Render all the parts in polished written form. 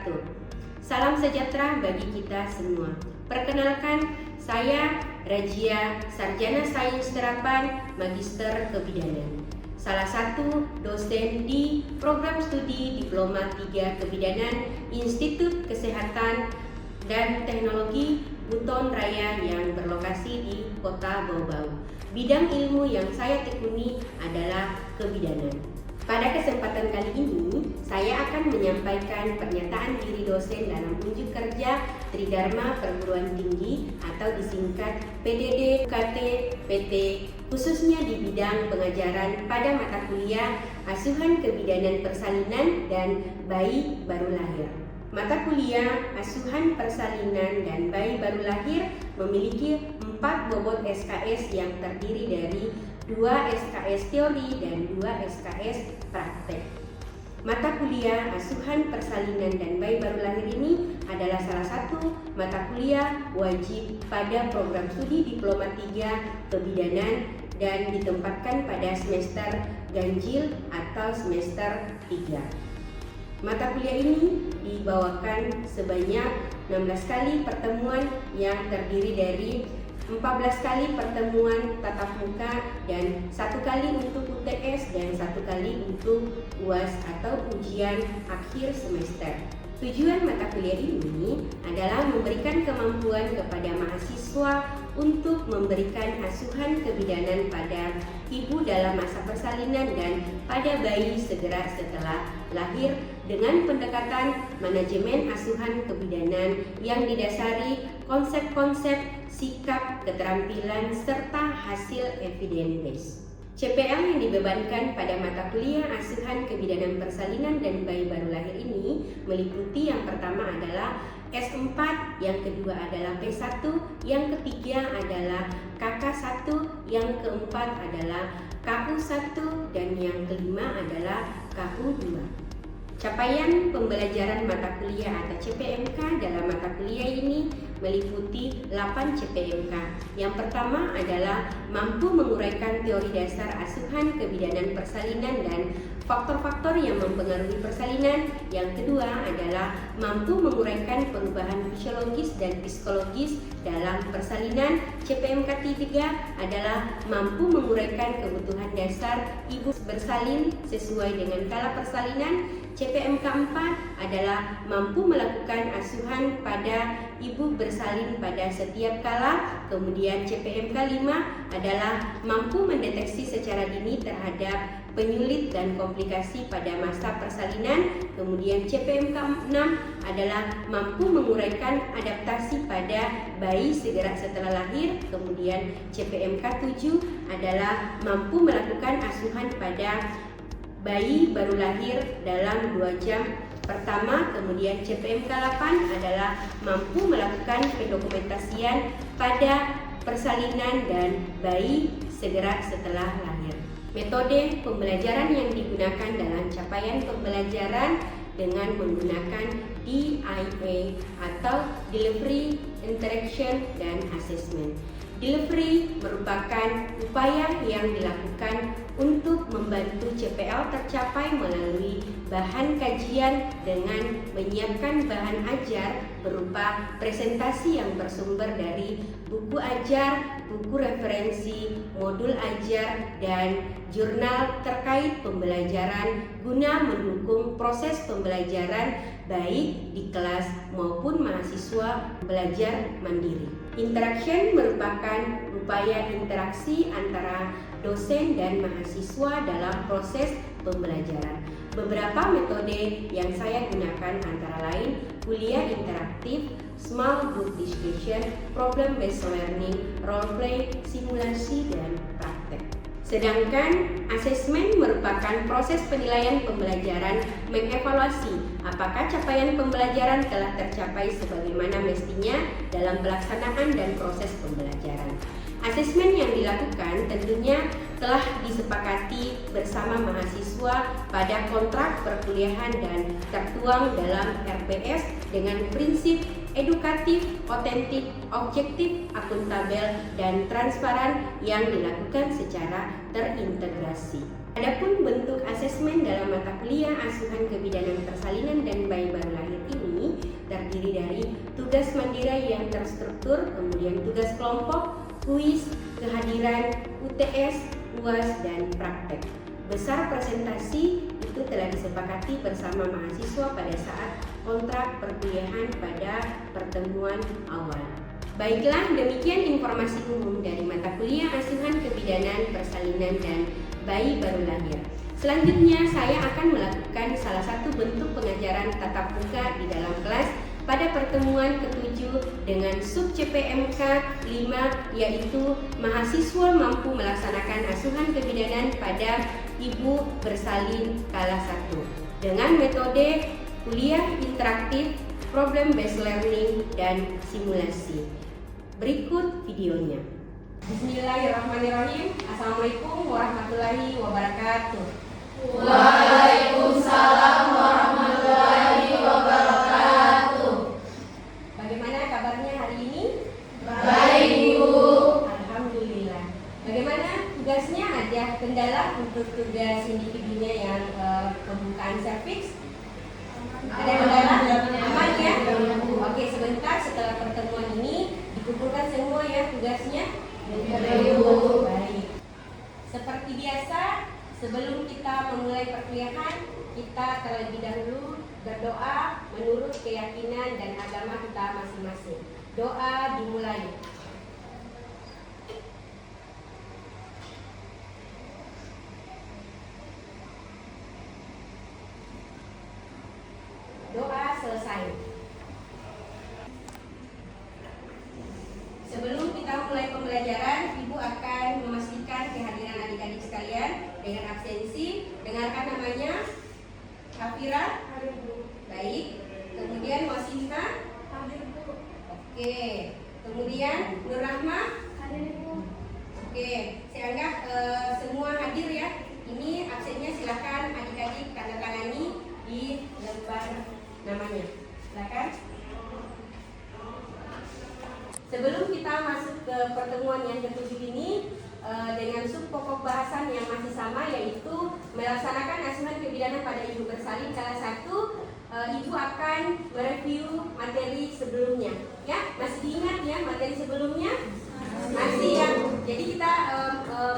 wabarakatuh. Salam sejahtera bagi kita semua. Perkenalkan, saya Rajia, Sarjana Sains Terapan, Magister Kebidanan. Salah satu dosen di program studi Diploma 3 Kebidanan Institut Kesehatan dan Teknologi Buton Raya yang berlokasi di Kota Bau-Bau. Bidang ilmu yang saya tekuni adalah kebidanan. Pada kesempatan kali ini, saya akan menyampaikan pernyataan diri dosen dalam unjuk kerja Tridharma Perguruan Tinggi atau disingkat PDD UKT PT, khususnya di bidang pengajaran pada mata kuliah Asuhan Kebidanan Persalinan dan Bayi Baru Lahir. Mata kuliah Asuhan Persalinan dan Bayi Baru Lahir memiliki 4 bobot SKS yang terdiri dari 2 SKS teori dan 2 SKS praktek. Mata kuliah Asuhan Persalinan dan Bayi Baru Lahir ini adalah salah satu mata kuliah wajib pada program studi Diploma 3 Kebidanan dan ditempatkan pada semester ganjil atau semester 3. Mata kuliah ini dibawakan sebanyak 16 kali pertemuan yang terdiri dari 14 kali pertemuan tatap muka dan 1 kali untuk UTS dan 1 kali untuk UAS atau ujian akhir semester. Tujuan mata kuliah ini adalah memberikan kemampuan kepada mahasiswa untuk memberikan asuhan kebidanan pada ibu dalam masa persalinan dan pada bayi segera setelah lahir dengan pendekatan manajemen asuhan kebidanan yang didasari konsep-konsep, sikap, keterampilan, serta hasil evidence based. CPL yang dibebankan pada mata kuliah Asuhan Kebidanan Persalinan dan Bayi Baru Lahir ini meliputi yang pertama adalah S4, yang kedua adalah P1, yang ketiga adalah KK1, yang keempat adalah KU1, dan yang kelima adalah KU2. Capaian pembelajaran mata kuliah atau CPMK dalam mata kuliah ini meliputi 8 CPMK. Yang pertama adalah mampu menguraikan teori dasar asuhan kebidanan persalinan dan faktor-faktor yang mempengaruhi persalinan. Yang kedua adalah mampu menguraikan perubahan fisiologis dan psikologis dalam persalinan. CPMK 3 adalah mampu menguraikan kebutuhan dasar ibu bersalin sesuai dengan kala persalinan. CPMK 4 adalah mampu melakukan asuhan pada ibu bersalin pada setiap kala. Kemudian CPMK 5 adalah mampu mendeteksi secara dini terhadap penyulit dan komplikasi pada masa persalinan. Kemudian CPMK 6 adalah mampu menguraikan adaptasi pada bayi segera setelah lahir. Kemudian CPMK 7 adalah mampu melakukan asuhan pada bayi baru lahir dalam 2 jam pertama. Kemudian CPMK 8 adalah mampu melakukan pendokumentasian pada persalinan dan bayi segera setelah lahir. Metode pembelajaran yang digunakan dalam capaian pembelajaran dengan menggunakan DIA atau Delivery, Interaction, dan Assessment. Delivery merupakan upaya yang dilakukan untuk membantu CPL tercapai melalui bahan kajian dengan menyiapkan bahan ajar berupa presentasi yang bersumber dari buku ajar, buku referensi, modul ajar, dan jurnal terkait pembelajaran guna mendukung proses pembelajaran baik di kelas maupun mahasiswa belajar mandiri. Interaction merupakan upaya interaksi antara dosen dan mahasiswa dalam proses pembelajaran. Beberapa metode yang saya gunakan antara lain kuliah interaktif, small group discussion, problem based learning, role play, simulasi, dan praktek. Sedangkan asesmen merupakan proses penilaian pembelajaran, mengevaluasi apakah capaian pembelajaran telah tercapai sebagaimana mestinya dalam pelaksanaan dan proses pembelajaran. Asesmen yang dilakukan tentunya telah disepakati bersama mahasiswa pada kontrak perkuliahan dan tertuang dalam RPS dengan prinsip edukatif, otentik, objektif, akuntabel, dan transparan yang dilakukan secara terintegrasi. Adapun bentuk asesmen dalam mata kuliah Asuhan Kebidanan Persalinan dan Bayi Baru Lahir ini terdiri dari tugas mandiri yang terstruktur, kemudian tugas kelompok, kuis, kehadiran, UTS, UAS, dan praktek. Besar presentasi itu telah disepakati bersama mahasiswa pada saat kontrak perkuliahan pada pertemuan awal. Baiklah, demikian informasi umum dari mata kuliah asuhan kebidanan, persalinan, dan bayi baru lahir. Selanjutnya, saya akan melakukan salah satu bentuk pengajaran tatap muka di dalam kelas pada pertemuan ke-7 dengan sub CPMK 5, yaitu mahasiswa mampu melaksanakan asuhan kebidanan pada ibu bersalin kelas 1 dengan metode kuliah interaktif, problem based learning, dan simulasi. Berikut videonya. Bismillahirrahmanirrahim. Assalamualaikum warahmatullahi wabarakatuh. Waalaikumsalam warahmatullahi wabarakatuh. Bagaimana kabarnya hari ini? Baik, Bu. Alhamdulillah. Bagaimana tugasnya? Ada kendala untuk tugas individunya yang pembukaan serviks? Ada kendala? Aman ya? Oke, sebentar setelah pertemuan ini dikumpulkan semua ya tugasnya. Baik. Seperti biasa, sebelum kita memulai perkuliahan, kita terlebih dahulu berdoa menurut keyakinan dan agama kita masing-masing. Doa dimulai. Doa selesai. Sebelum kita mulai pembelajaran, Ibu akan memastikan kehadiran adik-adik sekalian dengan absensi. Dengarkan namanya. Hafira. Baik. Kemudian Wasinta. Oke. Kemudian Nur Rahma. Oke. Saya anggap semua hadir ya. Ini absennya silakan adik-adik tanda tangani di lembar namanya. Silakan. Sebelum kita masuk ke pertemuan yang ke-7 ini dengan sub pokok bahasan yang masih sama, yaitu melaksanakan asuhan kebidanan pada ibu bersalin kelas 1, Ibu akan mereview materi sebelumnya. Ya, masih diingat ya materi sebelumnya? Masih ya. Jadi kita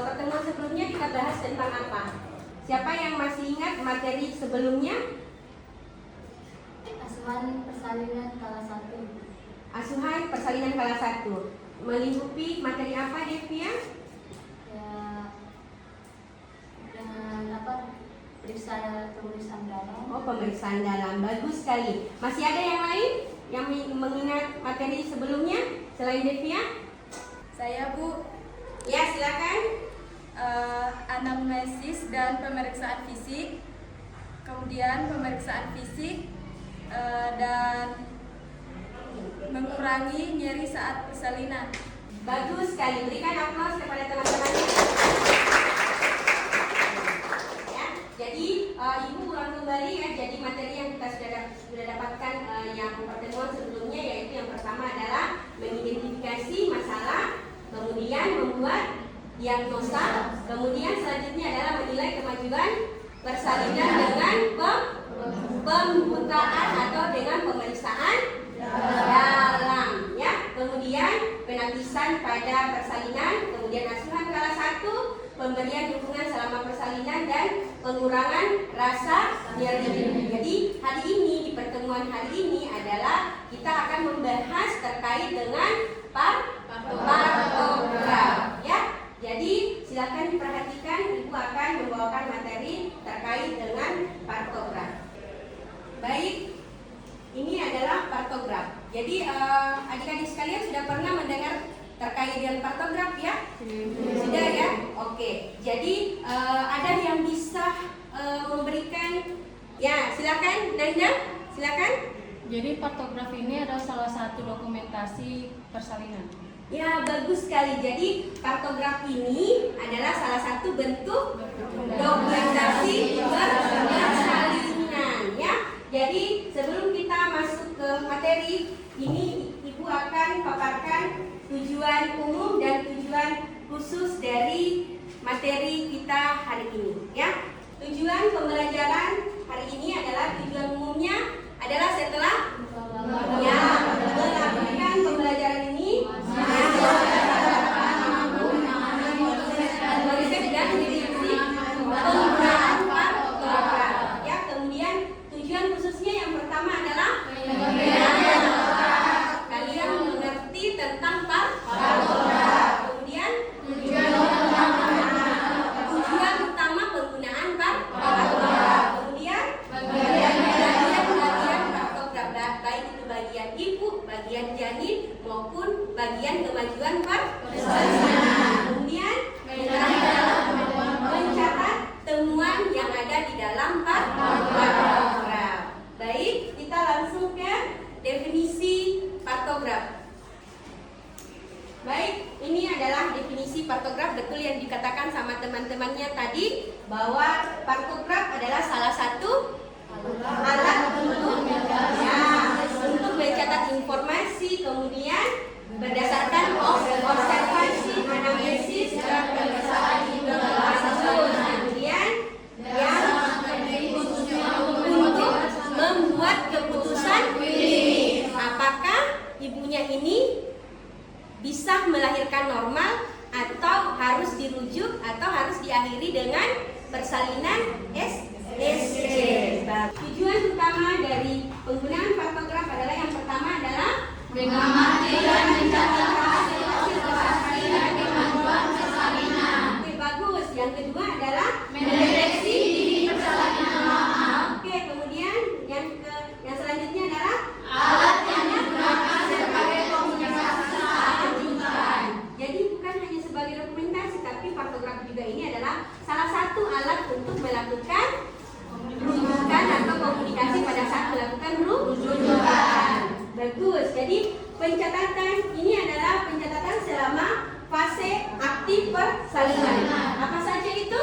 pertemuan sebelumnya kita bahas tentang apa? Siapa yang masih ingat materi sebelumnya? Asuhan persalinan kelas 1. Asuhan persalinan kelas 1 melingkupi materi apa, Devia? Ya, dengan apa? Pemeriksaan dalam. Oh, pemeriksaan dalam. Bagus sekali. Masih ada yang lain yang mengingat materi sebelumnya selain Devia? Saya, Bu. Ya, silakan. Anamnesis dan pemeriksaan fisik. Kemudian pemeriksaan fisik dan mengurangi nyeri saat persalinan. Bagus sekali. Berikan aplaus kepada teman-teman. Ya, jadi Ibu ulang kembali ya. Jadi materi yang kita sudah dapatkan yang pertemuan sebelumnya, yaitu yang pertama adalah mengidentifikasi masalah, kemudian membuat diagnosa, kemudian selanjutnya adalah menilai kemajuan persalinan dengan pembukaan atau dengan pemeriksaan dalam ya. Kemudian penapisan pada persalinan, kemudian asuhan kelas 1, pemberian dukungan selama persalinan, dan pengurangan rasa nyeri. Jadi hari ini, di pertemuan hari ini adalah kita akan membahas terkait dengan partograf ya. Jadi silakan diperhatikan, Ibu akan membawakan materi terkait dengan partograf. Baik, ini adalah partograf. Jadi adik-adik sekalian sudah pernah mendengar terkait dengan partograf ya? Sudah ya? Oke. Jadi ada yang bisa memberikan, ya silakan Nanda, silakan. Jadi partograf ini adalah salah satu dokumentasi persalinan. Ya, bagus sekali. Jadi partograf ini adalah salah satu bentuk dokumentasi persalinan ya. Jadi sebelum kita masuk ke materi ini, Ibu akan paparkan tujuan umum dan tujuan khusus dari materi kita hari ini ya. Tujuan pembelajaran hari ini adalah, tujuan umumnya adalah setelah definisi partograf, betul yang dikatakan sama teman-temannya tadi bahwa partograf adalah salah satu alat untuk mencatat informasi, kemudian berdasarkan observasi, analisis, dan kemudian yang untuk membuat keputusan apakah ibunya ini bisa melahirkan normal atau harus dirujuk atau harus diakhiri dengan persalinan SSC. Tujuan utama dari penggunaan partograf adalah yang pertama adalah mengamati dan mencatat hasil persalinan kemajuan persalinan. Oke, bagus. Yang kedua adalah Mendeteksi dini persalinan lama. Oke, kemudian yang selanjutnya adalah Alat yang digunakan sebagai komunikasi saat rujukan. jadi bukan hanya sebagai dokumentasi, tapi partograf juga ini adalah salah satu alat untuk melakukan rujukan atau komunikasi pada saat melakukan rujukan. Bagus. Jadi pencatatan ini adalah pencatatan selama fase aktif persalinan. Apa saja itu?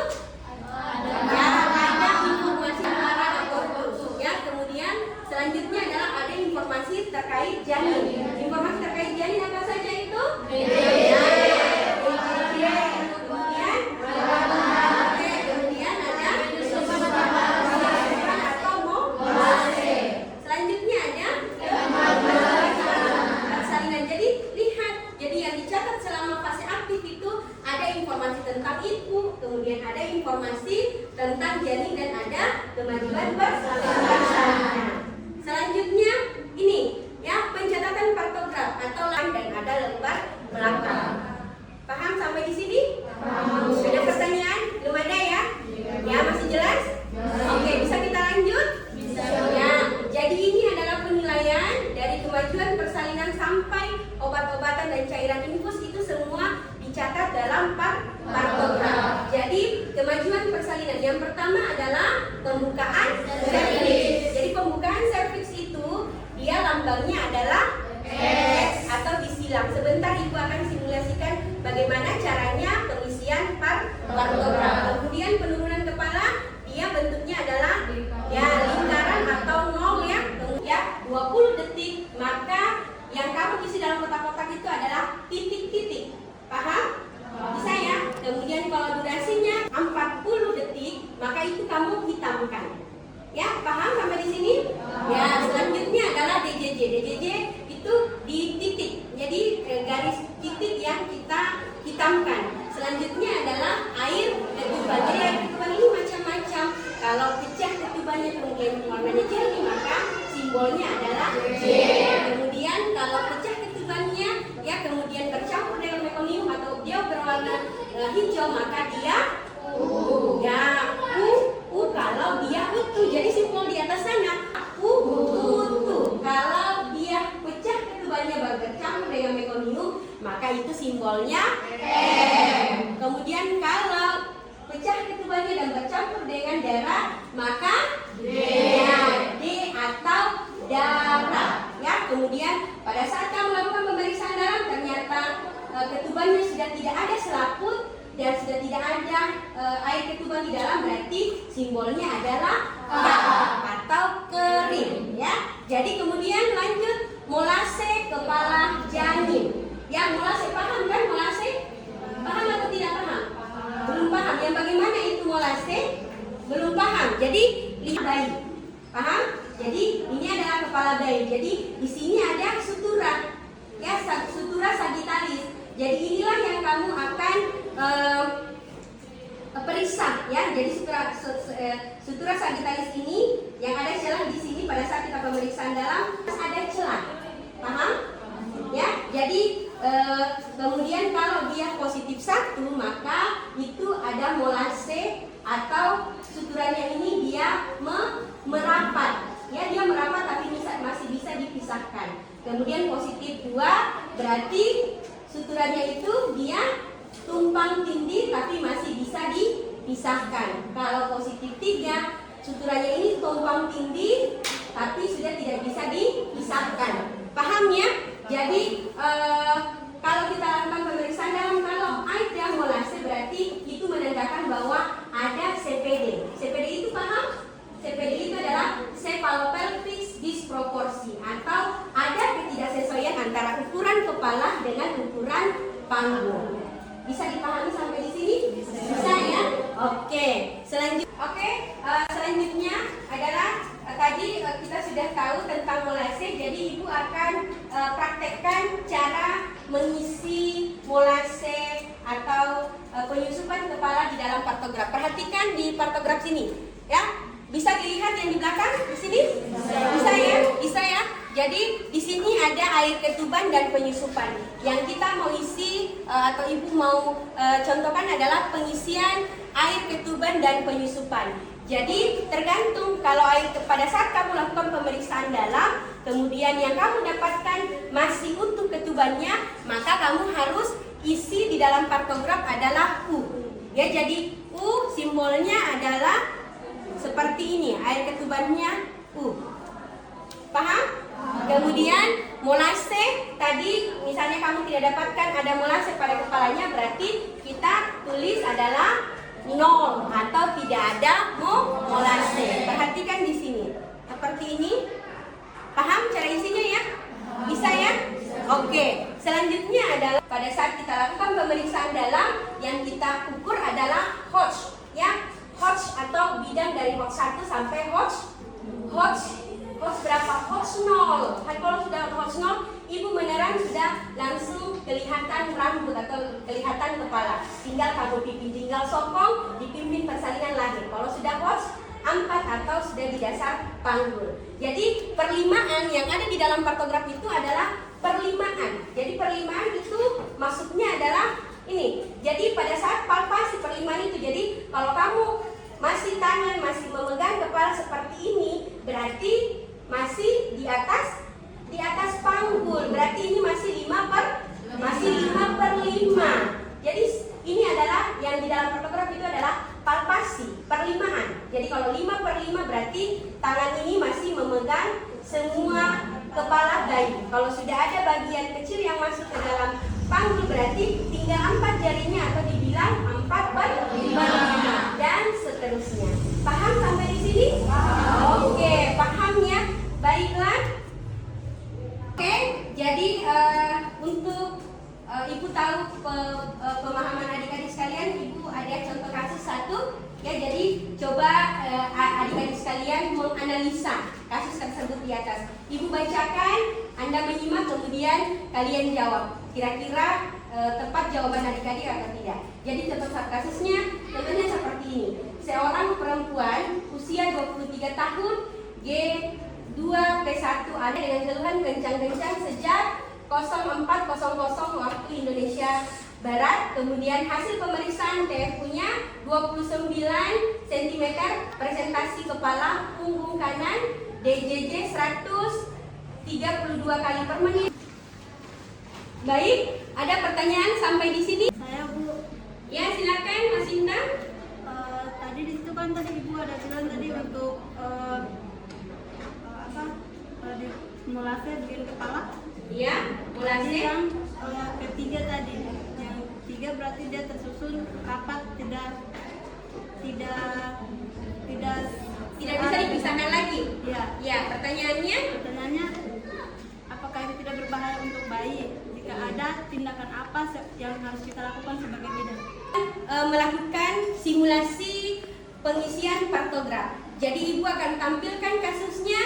Ya, ada informasi arah abortus. Ya, kemudian selanjutnya adalah ada informasi terkait janin. Informasi terkait janin apa saja itu? Kemudian ada selanjutnya ada persalinan. Jadi lihat, jadi yang dicatat selama fase aktif itu ada informasi tentang ibu, kemudian ada informasi tentang janin dan ada kemajuan persalinan. Selanjutnya ini ya pencatatan partograf atau dan ada lembar belakang. Paham sampai di sini? Ada pertanyaan? Belum ada ya? Ya, masih jelas? Oke, bisa kita lanjut? Ya, jadi ini adalah penilaian dari kemajuan persalinan sampai obat-obatan dan cairan infus itu semua dicatat dalam partograf. Jadi kemajuan persalinan yang pertama adalah pembukaan serviks. Jadi pembukaan serviks itu dia lambangnya adalah X atau disilang. Sebentar ibu akan simulasikan bagaimana caranya pengisian partograf. Kemudian penurunan kepala dia bentuknya adalah ya lingkaran atau nol ya. Kemudian 20 detik, maka yang kamu isi dalam kotak-kotak itu adalah titik-titik. Paham? Bisa ya? Kemudian kalau durasinya 40 detik, maka itu kamu hitamkan. Ya, paham sampai di sini? Ya, selanjutnya adalah DJJ. DJJ itu di titik. Jadi garis titik yang kita hitamkan. Selanjutnya adalah air ketuban. Jadi air ketuban ini macam-macam. Kalau pecah ketubannya kemudian warnanya jernih, maka simbolnya adalah J. Kemudian kalau pecah ketubannya ya kemudian bercampur dengan mekonium atau dia berwarna hijau, maka dia ya kalau dia utuh. Jadi simbol di atas sana utuh. Kalau dia pecah ketubannya baru bercampur dengan mekonium, maka itu simbolnya M. Kemudian kalau pecah ketubannya dan bercampur dengan darah, maka D atau darah. Ya, kemudian pada saat kamu melakukan pemeriksaan darah ternyata ketubannya sudah tidak ada selaput dan sudah tidak ada air ketuban di dalam, berarti simbolnya adalah K atau kering. Ya, jadi kemudian lanjut molase kepala janin. Ya, molase paham kan molase? Paham atau tidak paham? Belum paham. Yang bagaimana itu molase? Belum paham. Jadi lihat bayi. Paham? Jadi ini adalah kepala bayi. Jadi di sini ada sutura. Ya, sutura sagitalis. Jadi inilah yang kamu akan periksa ya. Jadi sutura sagitalis ini yang ada celah di sini pada saat kita pemeriksaan dalam ada celah. Paham? Ya. Jadi kemudian kalau dia positif 1, maka itu ada molase atau suturanya ini dia merapat. Ya, dia merapat tapi masih bisa dipisahkan. Kemudian positif 2 berarti suturanya itu dia tumpang tindih tapi masih bisa dipisahkan. Kalau positif 3 suturanya ini tumpang tindih tapi sudah tidak bisa dipisahkan. Paham ya? Jadi kalau kita lakukan pemeriksaan dalam, kalau air Bisa dipahami sampai di sini? Bisa ya? Oke. Selanjutnya adalah tadi kita sudah tahu tentang molase. Jadi Ibu akan praktekkan cara mengisi molase atau penyusupan kepala di dalam partograf. Perhatikan di partograf sini, ya. Bisa dilihat yang di belakang di sini? Bisa ya? Bisa ya? Jadi di sini ada air ketuban dan penyusupan. Yang kita mau isi atau Ibu mau contohkan adalah pengisian air ketuban dan penyusupan. Jadi tergantung kalau pada saat kamu lakukan pemeriksaan dalam, kemudian yang kamu dapatkan masih utuh ketubannya, maka kamu harus isi di dalam partograf adalah U. Ya, jadi U simbolnya adalah seperti ini, air ketubannya U. Paham? Kemudian molase tadi misalnya kamu tidak dapatkan ada molase pada kepalanya, berarti kita tulis adalah 0 atau tidak ada molase. Perhatikan di sini. Seperti ini. Paham cara isinya ya? Bisa ya? Oke. Selanjutnya adalah pada saat kita lakukan pemeriksaan dalam, yang kita ukur adalah Hodge, ya. Hodge atau bidang dari Hodge 1 sampai Hodge berapa? Hodge 0. Kalau sudah Hodge 0, Ibu beneran sudah langsung kelihatan rambut atau kelihatan kepala. Tinggal kamu pimpin, tinggal sokong, dipimpin persalinan lahir. Kalau sudah Hodge 4 atau sudah di dasar panggul. Jadi perlimaan yang ada di dalam partograf itu adalah perlimaan. Jadi perlimaan itu maksudnya adalah ini. Jadi pada saat palpasi perlimaan itu, jadi kalau kamu masih tangan masih memegang kepala seperti ini, berarti masih di atas panggul. Berarti ini masih 5/5. Jadi ini adalah yang di dalam partograf itu adalah palpasi, perlimaan. Jadi kalau 5/5 berarti tangan ini masih memegang semua kepala bayi. Kalau sudah ada bagian kecil yang masuk ke dalam panggul, berarti tinggal 4 jarinya atau dibilang 4/5 dan seterusnya. Paham sampai di sini? Oke, paham ya? Baiklah. Oke, jadi untuk Ibu tahu pemahaman adik-adik sekalian, Ibu ada contoh kasus 1 ya. Jadi coba adik-adik sekalian menganalisa kasus tersebut di atas. Ibu bacakan, Anda menyimak, kemudian kalian jawab. Kira-kira tepat jawaban adik-adik atau tidak. Jadi contoh kasusnya contohnya seperti ini. Seorang perempuan usia 23 tahun, G2P1 ada dengan keluhan kencang-kencang sejak 04.00 waktu Indonesia Barat. Kemudian hasil pemeriksaan TFU-nya 29 cm, presentasi kepala, punggung kanan, DJJ 132 kali per menit. Baik, ada pertanyaan sampai di sini? Saya Bu. Ya, silakan Mas Intan. Tadi di situ kan tadi Ibu ada bilang tadi untuk di molase bikin kepala. Iya, molase. Yang ketiga tadi, yang 3 berarti dia tersusun rapat, tidak bisa dipisahkan lagi. Iya. Ya, pertanyaannya? Pertanyaannya, apakah itu tidak berbahaya untuk bayi? Jika ada, tindakan apa yang harus kita lakukan sebagai bidan? Melakukan simulasi pengisian partograf. Jadi Ibu akan tampilkan kasusnya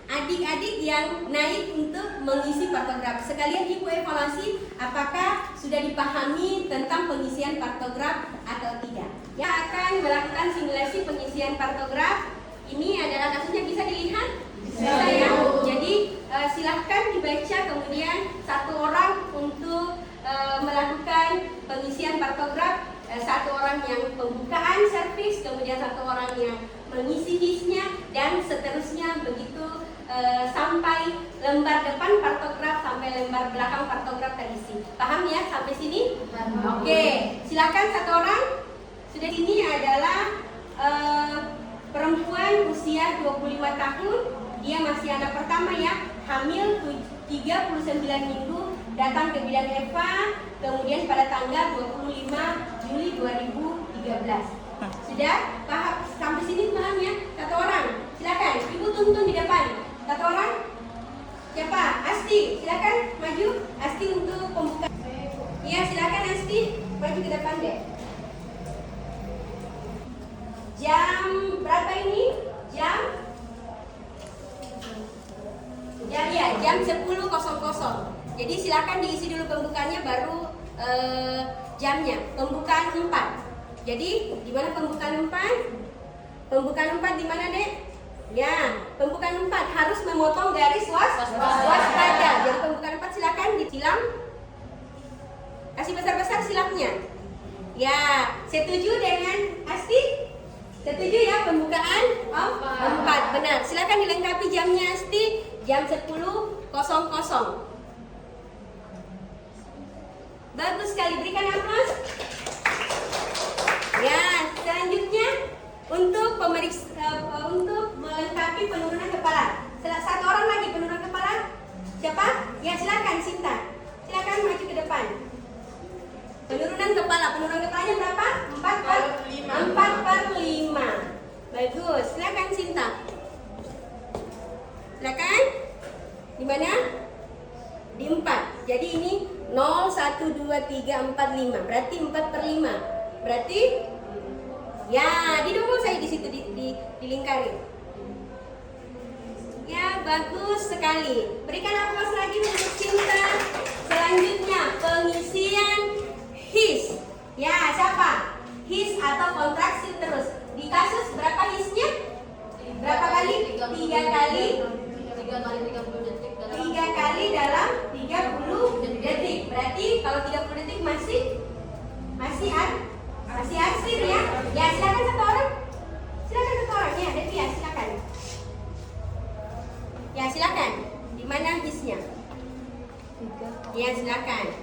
adik-adik yang naik untuk mengisi partograf. Sekalian Ibu evaluasi apakah sudah dipahami tentang pengisian partograf atau tidak. Yang akan melakukan simulasi pengisian partograf, ini adalah kasusnya, bisa dilihat? Bisa ya? Jadi silahkan dibaca, kemudian satu orang untuk melakukan pengisian partograf, satu orang yang pembukaan servis, kemudian satu orang yang mengisi disknya, dan seterusnya begitu sampai lembar depan partograf sampai lembar belakang partograf terisi. Paham ya sampai sini? Oke, silakan satu orang. Sudah, ini adalah perempuan usia 25 tahun, dia masih anak pertama ya, hamil 39 minggu, datang ke bidan Eva, kemudian pada tanggal 25 Juli 2013. Sudah paham sampai sini paham ya? Satu orang, silakan. Ibu tuntun di depan. Satu orang. Siapa? Asti, silakan maju. Asti untuk pembuka. Iya, silakan Asti, maju ke depan. depan deh. Jam berapa ini? Jam 10.00. Jadi silakan diisi dulu pembukaannya baru jamnya. Pembukaan 4. Jadi di mana pembukaan 4? Pembukaan 4 di mana, Dek? Ya, pembukaan 4 harus memotong garis waspada. Jadi pembukaan 4 silakan disilang. Kasih besar-besar silapnya. Ya, setuju dengan Asti? Setuju ya pembukaan 4. Benar. Silakan dilengkapi jamnya Asti, jam 10.00. Bagus sekali, berikan aplaus. Ya, selanjutnya untuk untuk melengkapi penurunan kepala. Satu orang lagi penurunan kepala. Siapa? Ya, silakan Sinta. Silakan maju ke depan. Penurunan kepalanya berapa? 4/5. Bagus, silakan Sinta. Silakan. Di mana? Di 4. Jadi ini 0, 1, 2, 3, 4, 5. Berarti 4/5. Berarti ya, didukung saya di situ dilingkari. Ya, bagus sekali. Berikan aplaus lagi untuk Sinta. Selanjutnya pengisian his. Ya, siapa? His atau kontraksi terus. Di kasus berapa hisnya? Berapa kali? 3 kali. 3 kali dalam 30 detik. Berarti kalau 30 detik masih asli ya. Ya, silakan satu orang. Ya, Devi ya, silakan. Ya, silakan. Di mana hisnya? Ya, silakan.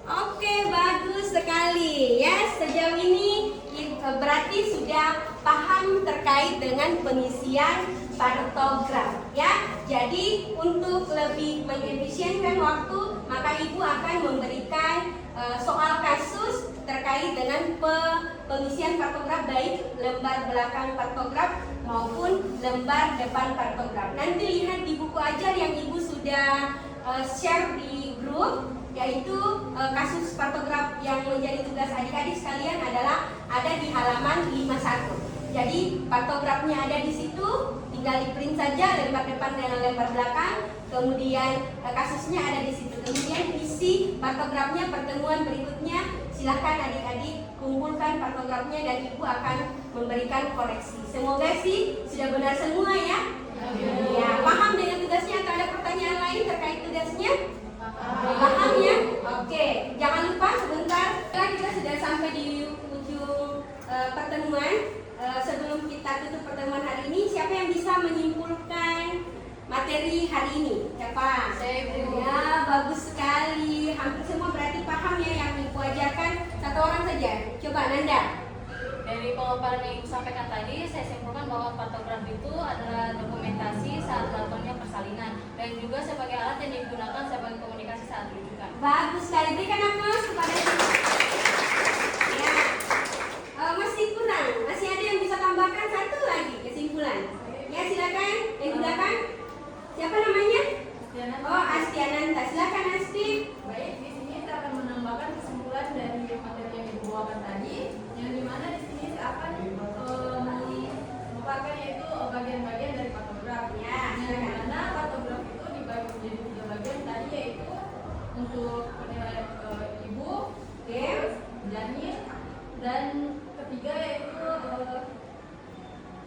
Oke, bagus sekali. Ya, sejauh ini berarti sudah paham terkait dengan pengisian partograf. Ya, jadi untuk lebih mengefisienkan waktu, maka Ibu akan memberikan soal kasus terkait dengan pengisian partograf, baik lembar belakang partograf maupun lembar depan partograf. Nanti lihat di buku ajar yang Ibu sudah share di grup, yaitu kasus partograf yang menjadi tugas adik-adik sekalian adalah ada di halaman 51. Jadi partografnya ada di situ, tinggal di print saja lembar depan dan lembar belakang. Kemudian kasusnya ada di situ. Kemudian isi partografnya pertemuan berikutnya, silahkan adik-adik kumpulkan partografnya dan Ibu akan memberikan koreksi. Semoga sih sudah benar semua ya. Ya, paham dengan tugasnya atau ada pertanyaan lain terkait tugasnya? Paham ya? Oke, jangan lupa sebentar kita sudah sampai di ujung pertemuan. Sebelum kita tutup pertemuan hari ini, siapa yang bisa menyimpulkan materi hari ini? Siapa? Saya, Ibu. Ya, bagus sekali. Hampir semua berarti paham ya yang Ibu ajarkan. Satu orang saja. Coba Nanda. Dari pemaparan yang Ibu sampaikan tadi, saya simpulkan bahwa partograf itu adalah dokumentasi saat dilakukannya persalinan dan juga sebagai alat yang digunakan sebagai komunikasi saat rujukan. Bagus sekali. Berikan aplaus kepada ya. Masih kurang. Masih ada yang bisa tambahkan satu lagi kesimpulan. Ya, silakan. Yang di belakang. Siapa namanya? Oh, Astiananta. Silakan Asti. Baik, di sini kita akan menambahkan kesimpulan dari materi yang Ibu bawakan tadi, yang dimana di sini saya akan memaparkan yaitu bagian-bagian dari partograf. Ya, Yang mana partograf itu dibagi menjadi 3 bagian tadi, yaitu untuk penilaian Ibu, Janir, dan ketiga yaitu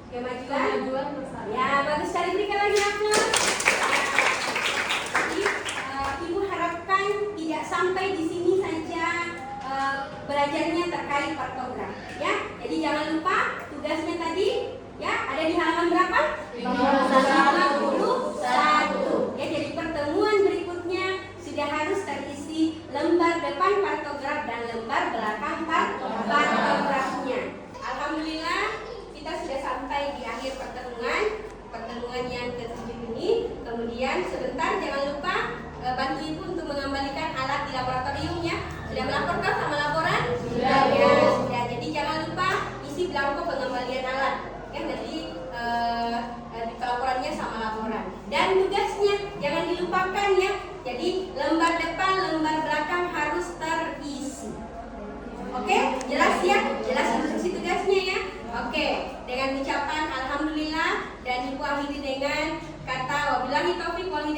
kemajuan bersama. Ya, bagus sekali. Berikan lagi aplaus. Jadi, Ibu harapkan tidak sampai di sini saja belajarnya terkait partograf. Ya, jadi jangan lupa tugasnya tadi. Ya, ada di halaman berapa? 51. Ya, jadi pertemuan berikutnya sudah harus terisi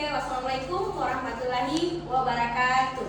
Wassalamualaikum warahmatullahi wabarakatuh.